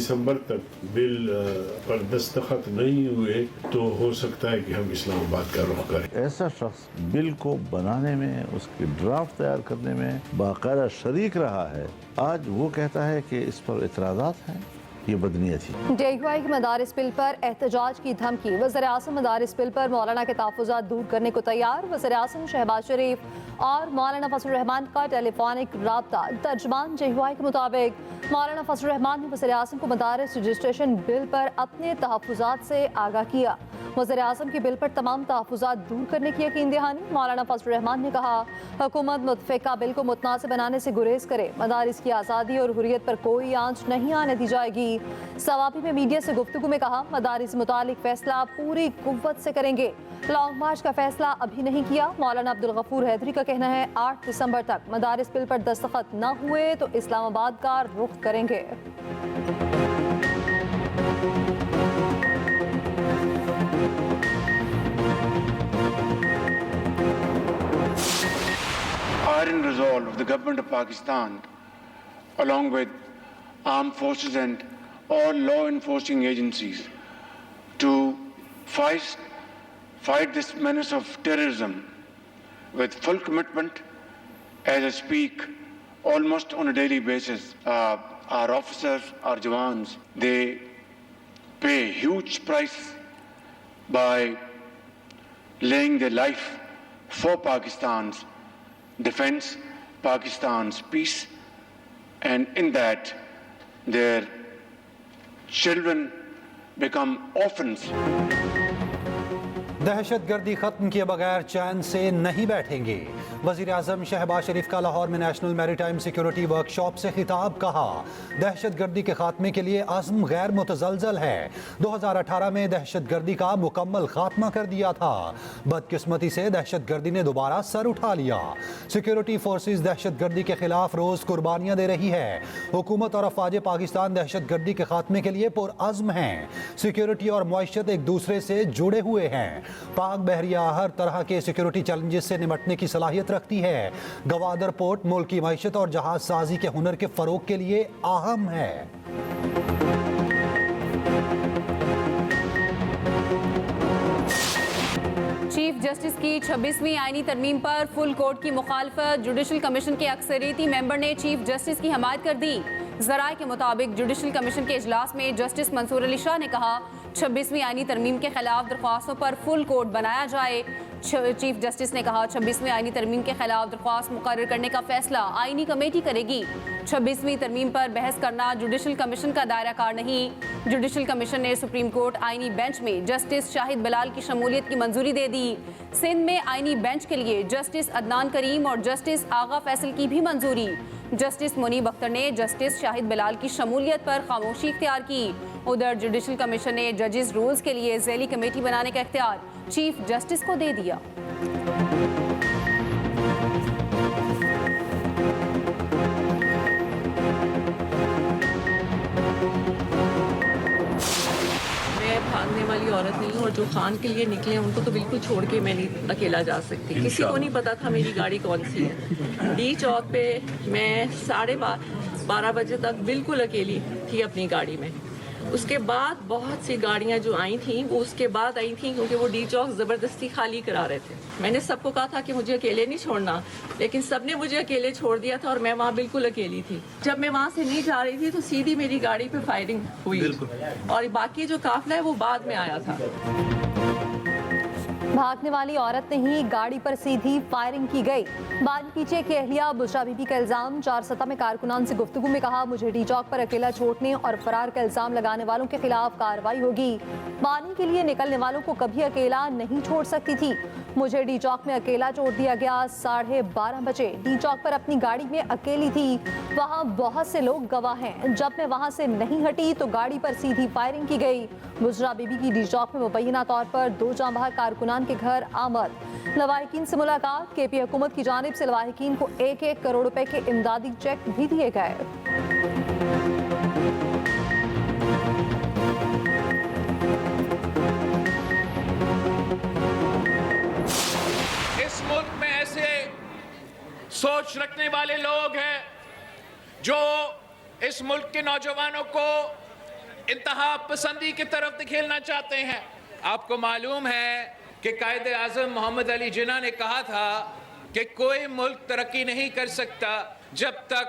दिसंबर तक बिल पर दस्तखत नहीं हुए तो हो सकता है कि हम इस्लामाबाद का रुख करें। ऐसा शख्स बिल को बनाने में, उसकी ड्राफ्ट तैयार करने में बाकायदा शरीक रहा है, आज वो कहता है कि इस पर इतराज़ात हैं, ये बदनीयत ही। JUI के मदारिस बिल पर एहतजाज की धमकी। वज़ीर-ए-आज़म मदारिस बिल पर मौलाना के तहफ़्फ़ुज़ात दूर करने को तैयार। वज़ीर-ए-आज़म शहबाज शरीफ और मौलाना फजल रहमान का टेलीफोनिक राब्ता। तर्जमान JUI के मुताबिक मौलाना फजल रहमान ने वज़ीर-ए-आज़म को मदारिस रजिस्ट्रेशन बिल पर अपने तहफ़्फ़ुज़ात से आगाह किया। वज़ीर-ए-आज़म के बिल पर तमाम तहफ़्फ़ुज़ात दूर करने की यकीन दहानी। मौलाना फजल रहमान ने कहा, हुकूमत मुतफ़िका बिल को मुतनासिब बनाने से गुरेज करे। मदारिस की आज़ादी और हुर्रियत पर कोई आंच नहीं आने दी जाएगी। सवाबी में मीडिया से गुफ्तगू में कहा, मदारिस से मुतालिक फैसला पूरी कुव्वत से करेंगे। लॉन्ग मार्च का फैसला अभी नहीं किया। मौलाना अब्दुल गफूर हैदरी का कहना है 8 दिसंबर तक मदारिस बिल पर दस्तखत न हुए तो इस्लामाबाद का रुख करेंगे। Iron resolve of the government of Pakistan, along with armed forces and all law enforcing agencies, to fight this menace of terrorism with full commitment. As I speak, almost on a daily basis, our officers, our jawans, they pay a huge price by laying their life for Pakistan's defense, Pakistan's peace, and in that their children become orphans. दहशतगर्दी खत्म किए बगैर चैन से नहीं बैठेंगे। वज़ीर-ए-आज़म शहबाज शरीफ का लाहौर में नेशनल मैरीटाइम सिक्योरिटी वर्कशॉप से खिताब। कहा, दहशतगर्दी के खात्मे के लिए अज़्म गैर मुतज़लज़ल है। 2018 में दहशतगर्दी का मुकम्मल खात्मा कर दिया था। बदकिस्मती से दहशतगर्दी ने दोबारा सर उठा लिया। सिक्योरिटी फोर्सेस दहशतगर्दी के खिलाफ रोज कुर्बानियां दे रही है। हुकूमत और अफवाज पाकिस्तान दहशतगर्दी के खात्मे के लिए पुरअज़्म हैं। सिक्योरिटी और मुआशरत एक दूसरे से जुड़े हुए हैं। पाक बहरिया हर तरह के सिक्योरिटी चैलेंजेस से निपटने की सलाहियत रखती है। गवादर पोर्ट मुल्क की मईशत और जहाज साजी के हुनर के फरोग के लिए अहम है। चीफ जस्टिस की 26वीं आईनी तरमीम पर फुल कोर्ट की मुखालफत। जुडिशल कमीशन के अक्सरियती मेंबर ने चीफ जस्टिस की हमायत कर दी। ज़राए के मुताबिक जुडिशल कमीशन के इजलास में जस्टिस मंसूर अली शाह ने कहा, 26वीं आईनी तरमीम के खिलाफ दरख्वास्तों पर फुल कोर्ट बनाया जाए। चीफ जस्टिस ने कहा, 26वीं आईनी तरमीम के खिलाफ दरख्वास्त मुकर्रर करने का फैसला आईनी कमेटी करेगी। 26वीं तरमीम पर बहस करना जुडिशल कमीशन का दायरा कार नहीं। जुडिशल कमीशन ने सुप्रीम कोर्ट आईनी बेंच में जस्टिस शाहिद बिलाल की शमूलियत की मंजूरी दे दी। सिंध में आईनी बेंच के लिए जस्टिस अदनान करीम और जस्टिस आगा फैसल की भी मंजूरी। जस्टिस मुनीब अख्तर ने जस्टिस शाहिद बिलाल की शमूलियत पर खामोशी इख्तियार की। उधर जुडिशल कमीशन ने जजेस रूल्स के लिए ज़ैली कमेटी बनाने का इख्तियार चीफ जस्टिस को दे दिया। भागने वाली औरत नहीं हूँ और जो खान के लिए निकले उनको तो बिल्कुल छोड़ के मैं नहीं अकेला जा सकती। किसी को नहीं पता था मेरी गाड़ी कौन सी है। डी चौक पे मैं 12:30 बजे तक बिल्कुल अकेली थी अपनी गाड़ी में। उसके बाद बहुत सी गाड़ियां जो आई थी वो उसके बाद आई थी, क्योंकि वो डी चौक ज़बरदस्ती खाली करा रहे थे। मैंने सबको कहा था कि मुझे अकेले नहीं छोड़ना, लेकिन सबने मुझे अकेले छोड़ दिया था और मैं वहाँ बिल्कुल अकेली थी। जब मैं वहाँ से नहीं जा रही थी तो सीधी मेरी गाड़ी पे फायरिंग हुई और बाकी जो काफिला है वो बाद में आया था। भागने वाली औरत ने ही गाड़ी पर सीधी फायरिंग की गई। बाद पीछे की अहलिया बुशरा बीबी का इल्जाम। 4 सतह में कारकुनान से गुफ्तगू में कहा, मुझे डी चौक पर अकेला छोड़ने और फरार का इल्जाम लगाने वालों के खिलाफ कार्रवाई होगी। पानी के लिए निकलने वालों को कभी अकेला नहीं छोड़ सकती थी। मुझे डी चौक में अकेला छोड़ दिया गया। 12:30 बजे डी चौक पर अपनी गाड़ी में अकेली थी। वहाँ बहुत से लोग गवाह हैं। जब मैं वहाँ से नहीं हटी तो गाड़ी पर सीधी फायरिंग की गई। बुशरा बीबी की डी चौक में मुबैना तौर पर 2 जांबाज कारकुनान के घर आमद। लवाहिकीन से मुलाकात। केपी हुकूमत की जानिब से लवाहिकीन को 1-1 करोड़ रुपए के इमदादी चेक भी दिए गए। इस मुल्क में ऐसे सोच रखने वाले लोग हैं जो इस मुल्क के नौजवानों को इंतहा पसंदी की तरफ धकेलना चाहते हैं। आपको मालूम है कि कायदे आज़म मोहम्मद अली जिन्ना ने कहा था कि कोई मुल्क तरक्की नहीं कर सकता जब तक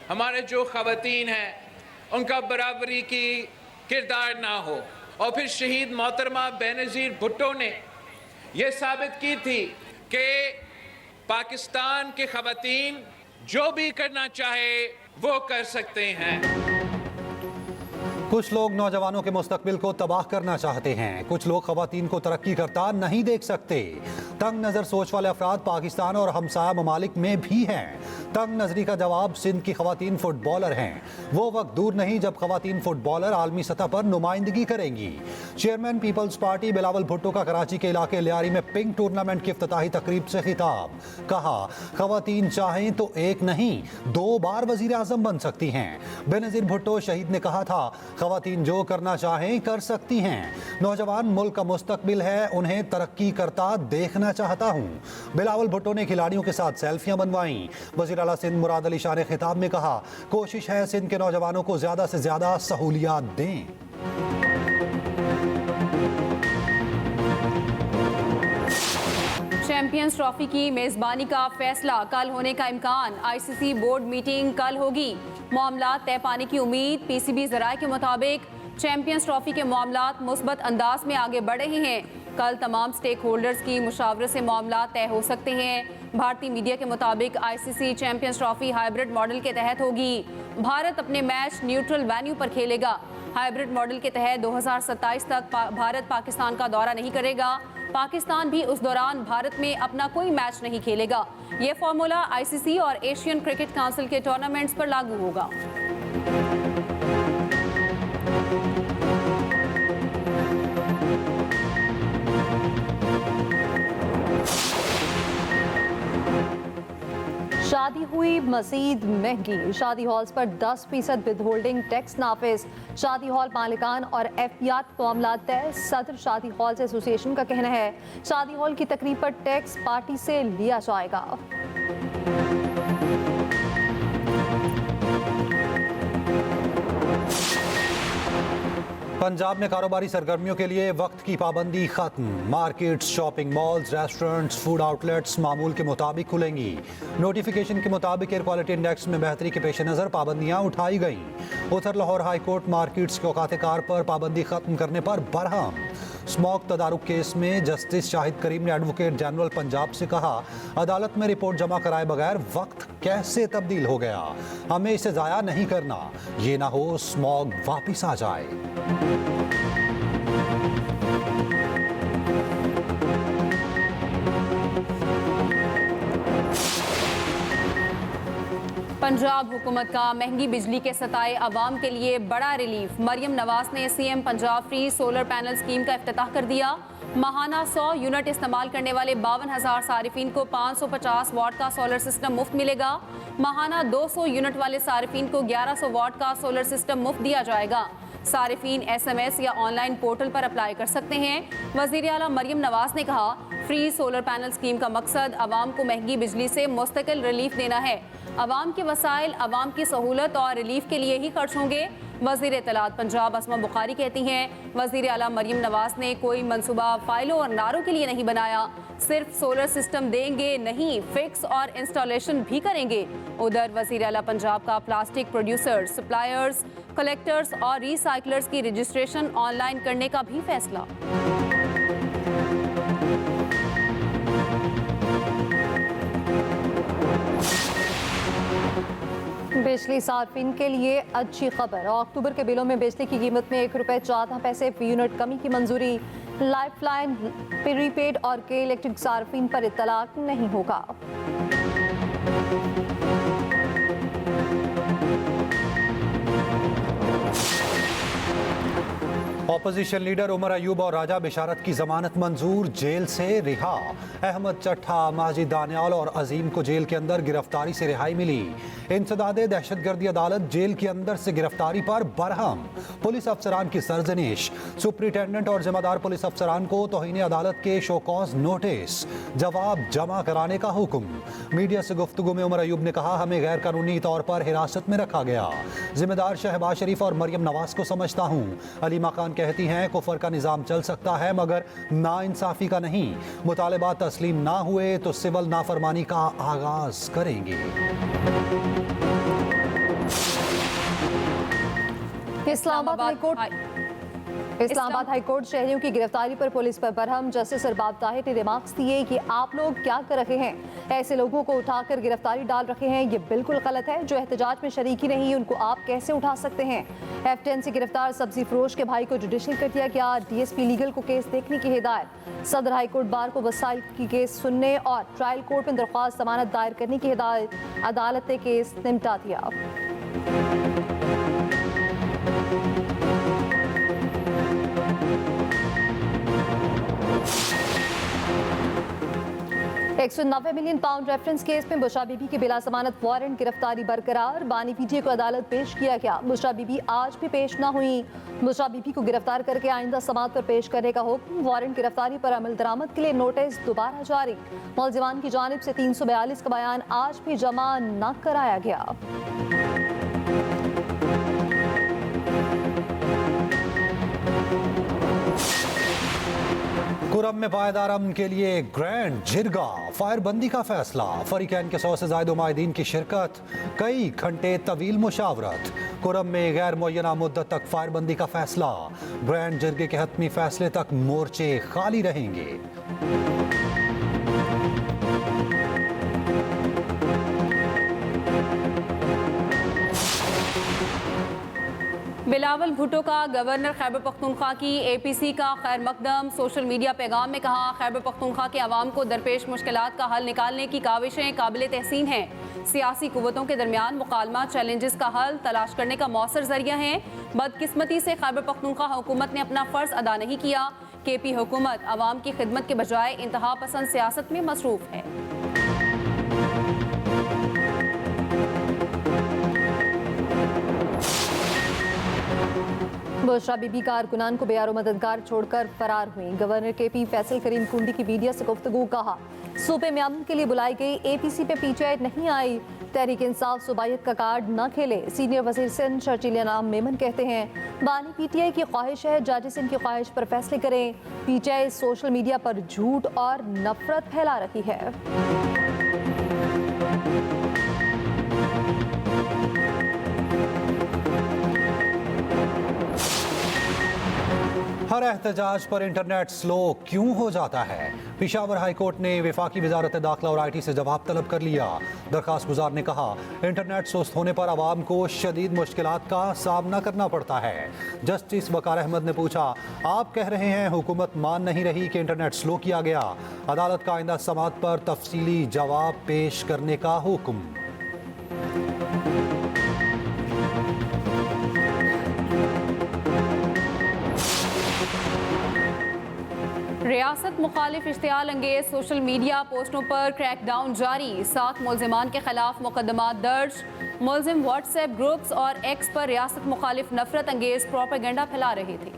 हमारे जो ख़वातीन हैं उनका बराबरी की किरदार ना हो। और फिर शहीद मोहतरमा बेनज़ीर भुट्टो ने यह साबित की थी कि पाकिस्तान के ख़वातीन जो भी करना चाहे वो कर सकते हैं। कुछ लोग नौजवानों के मुस्तकबिल को तबाह करना चाहते हैं, कुछ लोग ख़वातीन को तरक्की करता नहीं देख सकते। तंग नज़र सोच वाले अफराद पाकिस्तान और हमसाया ममालिक में भी हैं। तंग नज़री का जवाब सिंध की ख़वातीन फुटबॉलर हैं। वो वक्त दूर नहीं जब ख़वातीन फुटबॉलर आलमी सतह पर नुमाइंदगी करेंगी। Chairman people's party Bilawal Bhutto का कराची के इलाके लियारी में पिंक टूर्नामेंट की इफ्तिताही तकरीब से खिताब। कहा, ख़वातीन चाहें तो एक नहीं 2 बार वज़ीर आज़म बन सकती हैं। बेनज़ीर भुट्टो शहीद ने कहा था, ख़वातीन जो करना चाहें कर सकती हैं। नौजवान मुल्क का मुस्तकबिल है, उन्हें तरक्की करता देखना चाहता हूँ। बिलावल भुट्टो ने खिलाड़ियों के साथ सेल्फियां बनवाईं। वज़ीर आला सिंध मुराद अली शाह ने खिताब में कहा, कोशिश है सिंध के नौजवानों को ज़्यादा से ज़्यादा सहूलियात दें। चैंपियंस ट्रॉफी की मेजबानी का फैसला कल होने का इम्कान। आईसीसी बोर्ड मीटिंग कल होगी। मामलात तय पाने की उम्मीद। पीसीबी ज़राए के मुताबिक चैंपियंस ट्रॉफी के मामलात मुस्बत अंदाज में आगे बढ़ रहे हैं। कल तमाम स्टेक होल्डर्स की मुशावरत से मामलात तय हो सकते हैं। भारतीय मीडिया के मुताबिक ICC champions trophy hybrid model के तहत होगी। भारत अपने मैच न्यूट्रल वेन्यू पर खेलेगा। हाइब्रिड मॉडल के तहत 2027 तक भारत पाकिस्तान का दौरा नहीं करेगा। पाकिस्तान भी उस दौरान भारत में अपना कोई मैच नहीं खेलेगा। ये फॉर्मूला आईसीसी और एशियन क्रिकेट काउंसिल के टूर्नामेंट्स पर लागू होगा। शादी हुई मजीद महंगी। शादी हॉल्स पर 10% विदहोल्डिंग टैक्स नाफिज। शादी हॉल मालिकान और एफियात मामला तय। सदर शादी हॉल्स एसोसिएशन का कहना है, शादी हॉल की तकरीब पर टैक्स पार्टी से लिया जाएगा। पंजाब में कारोबारी सरगर्मियों के लिए वक्त की पाबंदी खत्म। Markets, shopping malls, restaurants, food outlets मामूल के मुताबिक खुलेंगी। नोटिफिकेशन के मुताबिक एयर क्वालिटी इंडेक्स में बेहतरी के पेश नज़र पाबंदियां उठाई गईं। उधर लाहौर हाई कोर्ट मार्केट्स के औकात कार पर पाबंदी खत्म करने पर बरहम। स्मॉक तदारुक केस में जस्टिस शाहिद करीम ने एडवोकेट जनरल पंजाब से कहा, अदालत में रिपोर्ट जमा कराए बगैर वक्त कैसे तब्दील हो गया, हमें इसे ज़ाया नहीं करना, ये ना हो स्मॉग वापिस आ जाए। पंजाब हुकूमत का महंगी बिजली के सताए अवाम के लिए बड़ा रिलीफ। मरियम नवाज ने CM Punjab free solar panel scheme का इफ्तिताह कर दिया। माहाना 100 यूनिट इस्तेमाल करने वाले 52,000 सारिफीन को 550 वाट का सोलर सिस्टम मुफ्त मिलेगा। माहाना 200 यूनिट वाले सारिफीन को 1100 वाट का सोलर सिस्टम मुफ्त दिया जाएगा। सारिफीन SMS या ऑनलाइन पोर्टल पर अप्लाई कर सकते हैं। वज़ीर आला मरियम नवाज ने कहा, फ्री सोलर पैनल स्कीम का मकसद आवाम को महंगी बिजली से मुस्तकिल रिलीफ देना है। आवाम के वसाइल आवाम की सहूलत और रिलीफ के लिए ही खर्च होंगे। वज़ीर इत्तलात पंजाब असमा बुखारी कहती हैं, वज़ीर आला मरियम नवाज ने कोई मंसूबा फाइलों और नारों के लिए नहीं बनाया, सिर्फ सोलर सिस्टम देंगे नहीं, फिक्स और इंस्टॉलेशन भी करेंगे। उधर वज़ीर आला पंजाब का प्लास्टिक प्रोड्यूसर्स, सप्लायर्स, कलेक्टर्स और रिसाइकलर्स की रजिस्ट्रेशन ऑनलाइन करने का भी फैसला। बिजली सार्फिन के लिए अच्छी खबर। अक्टूबर के बिलों में बिजली की कीमत में ₹1.14 फी यूनिट कमी की मंजूरी। लाइफलाइन, प्रीपेड और के इलेक्ट्रिक सार्फिन पर इत्तलाक नहीं होगा। ऑपोजिशन लीडर उमर अयूब और राजा बिशारत की जमानत मंजूर, जेल से रिहा। अहमद चट्ठा, माजिद दानियाल और अजीम को जेल के अंदर गिरफ्तारी से रिहाई मिली। इंसदादे दहशतगर्दी अदालत जेल के अंदर से गिरफ्तारी पर बरहम। पुलिस अफसरान की सरजनिश। सुप्रिंटेंडेंट और जिम्मेदार पुलिस अफसरान को तौहीन अदालत के शोकॉज नोटिस, जवाब जमा कराने का हुक्म। मीडिया से गुफ्तगू में उमर अयूब ने कहा, हमें गैर कानूनी तौर पर हिरासत में रखा गया। जिम्मेदार शहबाज शरीफ और मरियम नवाज को समझता हूँ। अलीमा खान कहती हैं कुफर का निज़ाम चल सकता है मगर नाइंसाफ़ी का नहीं। मुतालबात तस्लीम ना हुए तो सिविल नाफरमानी का आगाज करेंगे। इस्लामाबाद हाईकोर्ट शहरियों की गिरफ्तारी पर पुलिस पर बरहम। जस्टिस अरबाब ताहिर ने रिमार्क्स दिए कि आप लोग क्या कर रहे हैं, ऐसे लोगों को उठाकर गिरफ्तारी डाल रहे हैं, ये बिल्कुल गलत है। जो एहतजाज में शरीक ही नहीं उनको आप कैसे उठा सकते हैं। F10 से गिरफ्तार सब्जी फरोश के भाई को जुडिशल कर दिया गया। DSP लीगल को केस देखने की हिदायत। सदर हाईकोर्ट बार को वसाइल की केस सुनने और ट्रायल कोर्ट में दरख्वास्त जमानत दायर करने की हिदायत। अदालत ने केस निपटा दिया। 190 मिलियन पाउंड रेफरेंस केस में बुशरा बीबी की बिला जमानत वारंट गिरफ्तारी बरकरार। बानी पीटीए को अदालत पेश किया गया। बुशरा बीबी आज भी पेश न हुई। बुशरा बीबी को गिरफ्तार करके आइंदा समाअत पर पेश करने का हुक्म। वारंट गिरफ्तारी पर अमल दरामद के लिए नोटिस दोबारा जारी। मुलजिमान की जानिब से 342 का बयान आज भी जमा न कराया गया। कुरम में पायदार अमन के लिए ग्रैंड जिरगा, फायरबंदी का फैसला। फरीकैन के 100 से ज्यादा नुमाइंदीन की शिरकत, कई घंटे तवील मुशावरत। कुरम में गैर मुअय्यना मुद्दत तक फायरबंदी का फैसला। ग्रैंड जिरगे के हतमी फैसले तक मोर्चे खाली रहेंगे। बिलावल भुट्टो का गवर्नर खैबर पख्तूनख्वा की APC का खैर मकदम। सोशल मीडिया पैगाम में कहा, खैबर पख्तूनख्वा के अवाम को दरपेश मुश्किलात का हल निकालने की काविशें काबिल तहसीन हैं। सियासी कुव्वतों के दरमियान मुकालमा चैलेंजेस का हल तलाश करने का मौसर जरिया है। बदकिस्मती से खैबर पख्तूनख्वा हुकूमत ने अपना फ़र्ज अदा नहीं किया। KP हुकूमत अवाम की खिदमत के बजाय इंतहा पसंद सियासत में मसरूफ है। बुशरा बीबी कारकुनान को बेयारो मददगार छोड़कर फरार हुई। गवर्नर KP फैसल करीम कुंडी की मीडिया से गुफ्तगू। कहा, सूबे में अमन के लिए बुलाई गई APC पे PTI नहीं आई। तहरीक इंसाफ सूबायत का कार्ड न खेले। सीनियर वजीर सिंध शर्जील इनाम मेमन कहते हैं, बानी PTI की ख्वाहिश है जजेस इनकी ख्वाहिश पर फैसले करें। PTI सोशल मीडिया पर झूठ और नफरत फैला रही है। हर एहतजाज पर इंटरनेट स्लो क्यों हो जाता है? पेशावर हाई कोर्ट ने वफाकी वजारत दाखिला और IT से जवाब तलब कर लिया। दरखास्त गुजार ने कहा, इंटरनेट सुस्त होने पर आवाम को शदीद मुश्किलात का सामना करना पड़ता है। जस्टिस वकार अहमद ने पूछा, आप कह रहे हैं हुकूमत मान नहीं रही कि इंटरनेट स्लो किया गया। अदालत का आइंदा समाअत पर तफसीली जवाब पेश करने का हुक्म। रियासत मुखालिफ इश्तियाल अंगेज सोशल मीडिया पोस्टों पर क्रैकडाउन जारी। 7 मुलजिमान के खिलाफ मुकदमा दर्ज। मुलजिम व्हाट्सएप ग्रुप्स और X पर रियासत मुखालिफ नफरत अंगेज प्रोपेगेंडा फैला रहे थे।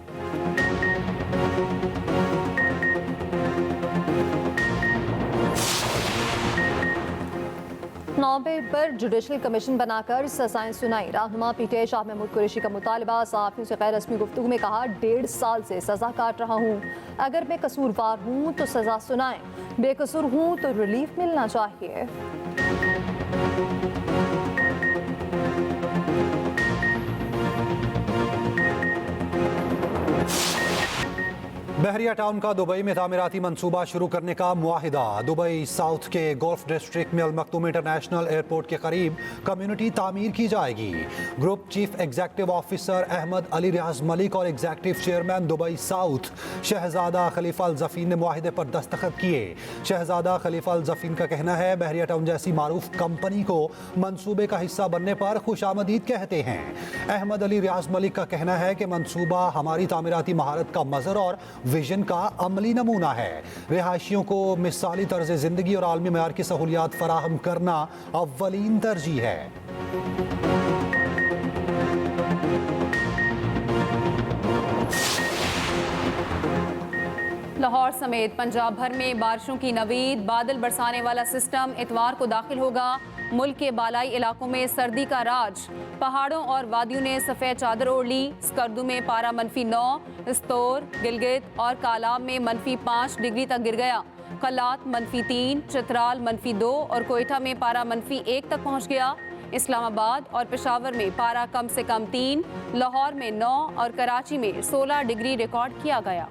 नौबे पर जुडिशल कमीशन बनाकर सजाएं सुनाई। रहनुमा PTI शाह महमूद कुरैशी का मुतालबा। सहाफ़ियों से गैर रस्मी गुफ्तगू में कहा, 1.5 साल से सजा काट रहा हूँ। अगर मैं कसूरवार हूँ तो सजा सुनाएं, बेकसूर हूँ तो रिलीफ मिलना चाहिए। बहरिया टाउन का दुबई में तामीराती मंसूबा शुरू करने का मुआहिदा। दुबई साउथ के गोल्फ डिस्ट्रिक्ट में अल मखदूम इंटरनेशनल एयरपोर्ट के करीब कम्युनिटी तामीर की जाएगी। Group chief executive officer Ahmed Ali Riaz Malik और एग्जीक्यूटिव चेयरमैन दुबई साउथ शहजादा खलीफा अल जफीन ने मुआहिदे पर दस्तखत किए। शहजादा खलीफा अल जफीन का कहना है, बहरिया टाउन जैसी मारूफ कंपनी को मंसूबे का हिस्सा बनने पर खुशामदीद कहते हैं। अहमद अली रियाज मलिक का कहना है कि मंसूबा हमारी तामीराती महारत का मजर और विजन का अमली नमूना है। रिहायशियों को मिसाली तर्ज जिंदगी और आलमी मयार की सहूलियात फराहम करना अव्वलीन तरजीह है। लाहौर समेत पंजाब भर में बारिशों की नवीद। बादल बरसाने वाला सिस्टम इतवार को दाखिल होगा। मुल्क के बालाई इलाकों में सर्दी का राज, पहाड़ों और वादियों ने सफ़ेद चादर ओढ़ ली। स्कर्दू में पारा -9, स्तोर, गिलगित और कालाब में -5 डिग्री तक गिर गया। कलात -3, चित्राल -2 और कोयटा में पारा -1 तक पहुंच गया। इस्लामाबाद और पेशावर में पारा कम से कम 3, लाहौर में 9 और कराची में 16 डिग्री रिकॉर्ड किया गया।